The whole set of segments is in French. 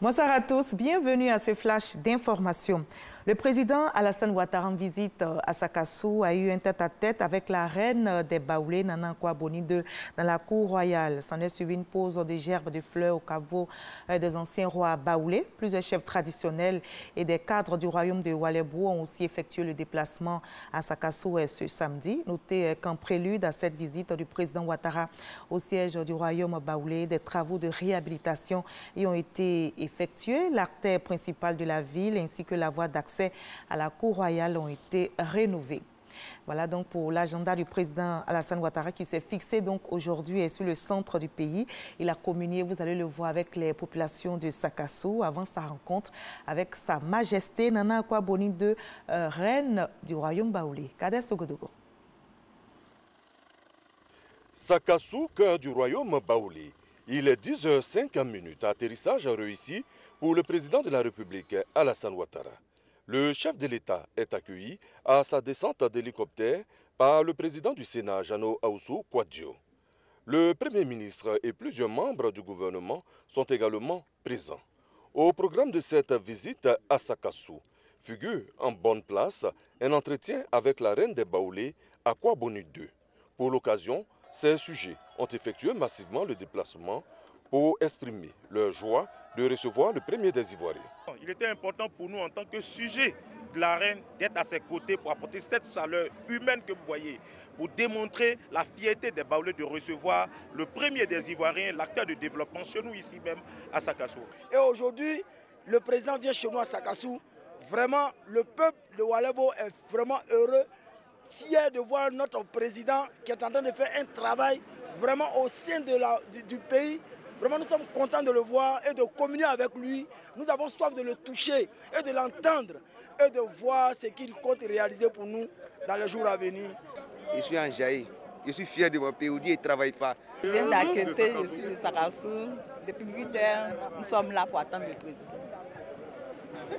Bonsoir à tous, bienvenue à ce flash d'information. Le président Alassane Ouattara en visite à Sakassou a eu un tête-à-tête avec la reine des Baoulés, Nana Akua-Boni II, dans la cour royale. S'en est suivi une pose de gerbes de fleurs au caveau des anciens rois baoulés. Plusieurs chefs traditionnels et des cadres du royaume de Oualébou ont aussi effectué le déplacement à Sakassou ce samedi. Notez qu'en prélude à cette visite du président Ouattara au siège du royaume baoulé, des travaux de réhabilitation y ont été effectués. L'artère principale de la ville ainsi que la voie d'accès à la cour royale ont été rénovés. Voilà donc pour l'agenda du président Alassane Ouattara qui s'est fixé donc aujourd'hui et sur le centre du pays. Il a communié, vous allez le voir, avec les populations de Sakassou avant sa rencontre avec Sa Majesté Nana Akua-Boni II, reine du royaume baoulé. Kader Sogodogo. Sakassou, cœur du royaume baoulé. Il est 10h05, atterrissage réussi pour le président de la République Alassane Ouattara. Le chef de l'État est accueilli à sa descente d'hélicoptère par le président du Sénat, Jano Aoussou Kouadio. Le Premier ministre et plusieurs membres du gouvernement sont également présents. Au programme de cette visite à Sakassou figure en bonne place un entretien avec la reine des Baoulés, Akua-Boni II. Pour l'occasion, ces sujets ont effectué massivement le déplacement pour exprimer leur joie de recevoir le premier des Ivoiriens. Il était important pour nous en tant que sujet de la reine d'être à ses côtés pour apporter cette chaleur humaine que vous voyez, pour démontrer la fierté des Baoulés de recevoir le premier des Ivoiriens, l'acteur de développement chez nous ici même à Sakassou. Et aujourd'hui, le président vient chez nous à Sakassou. Vraiment, le peuple de Oualébou est vraiment heureux, fier de voir notre président qui est en train de faire un travail vraiment au sein du pays. Vraiment, nous sommes contents de le voir et de communier avec lui. Nous avons soif de le toucher et de l'entendre et de voir ce qu'il compte réaliser pour nous dans les jours à venir. Je suis en Jaï. Je suis fier de mon pays. On dit qu'il ne travaille pas. Je viens d'Akété, je suis de Sakassou. Depuis 8 heures, nous sommes là pour attendre le président.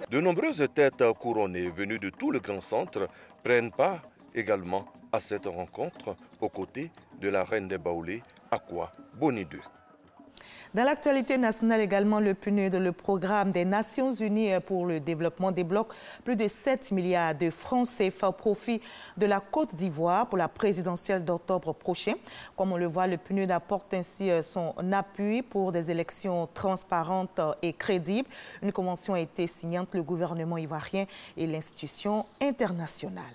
De nombreuses têtes couronnées venues de tout le grand centre prennent part également à cette rencontre aux côtés de la reine des Baoulés, Akua-Boni II. Dans l'actualité nationale également, le PNUD, le programme des Nations Unies pour le développement, débloque plus de 7 milliards de francs CFA au profit de la Côte d'Ivoire pour la présidentielle d'octobre prochain. Comme on le voit, le PNUD apporte ainsi son appui pour des élections transparentes et crédibles. Une convention a été signée entre le gouvernement ivoirien et l'institution internationale.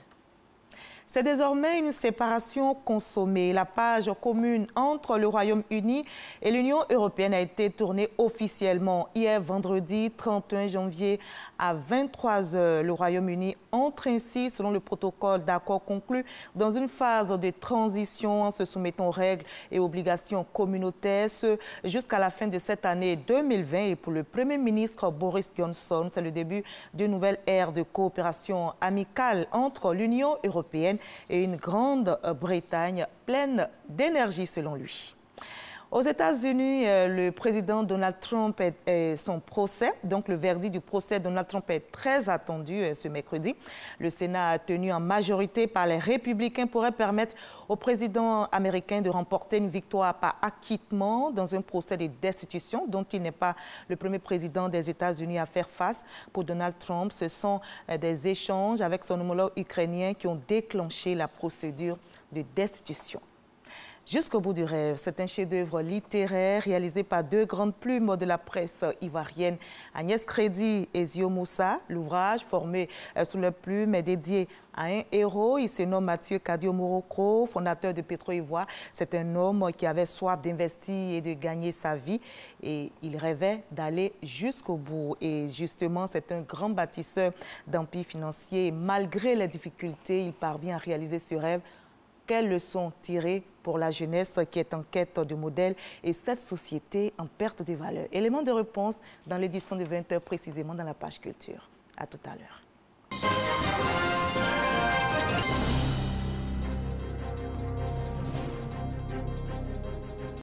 C'est désormais une séparation consommée. La page commune entre le Royaume-Uni et l'Union européenne a été tournée officiellement hier vendredi 31 janvier à 23 h. Le Royaume-Uni entre ainsi, selon le protocole d'accord conclu, dans une phase de transition en se soumettant aux règles et obligations communautaires, ce jusqu'à la fin de cette année 2020. Et pour le Premier ministre Boris Johnson, c'est le début d'une nouvelle ère de coopération amicale entre l'Union européenne et une Grande-Bretagne pleine d'énergie selon lui. Aux États-Unis, le président Donald Trump et son procès, donc le verdict du procès Donald Trump est très attendu ce mercredi. Le Sénat, tenu en majorité par les républicains, pourrait permettre au président américain de remporter une victoire par acquittement dans un procès de destitution dont il n'est pas le premier président des États-Unis à faire face. Pour Donald Trump, ce sont des échanges avec son homologue ukrainien qui ont déclenché la procédure de destitution. Jusqu'au bout du rêve, c'est un chef-d'œuvre littéraire réalisé par deux grandes plumes de la presse ivoirienne, Agnès Crédit et Zio Moussa. L'ouvrage, formé sous leur plume, est dédié à un héros. Il se nomme Mathieu Kadio Morocco, fondateur de Petro-Ivoire. C'est un homme qui avait soif d'investir et de gagner sa vie. Et il rêvait d'aller jusqu'au bout. Et justement, c'est un grand bâtisseur d'empire financier. Malgré les difficultés, il parvient à réaliser ce rêve. Quelles leçons tirer pour la jeunesse qui est en quête de modèles et cette société en perte de valeur? Élément de réponse dans l'édition de 20 h précisément dans la page culture. À tout à l'heure.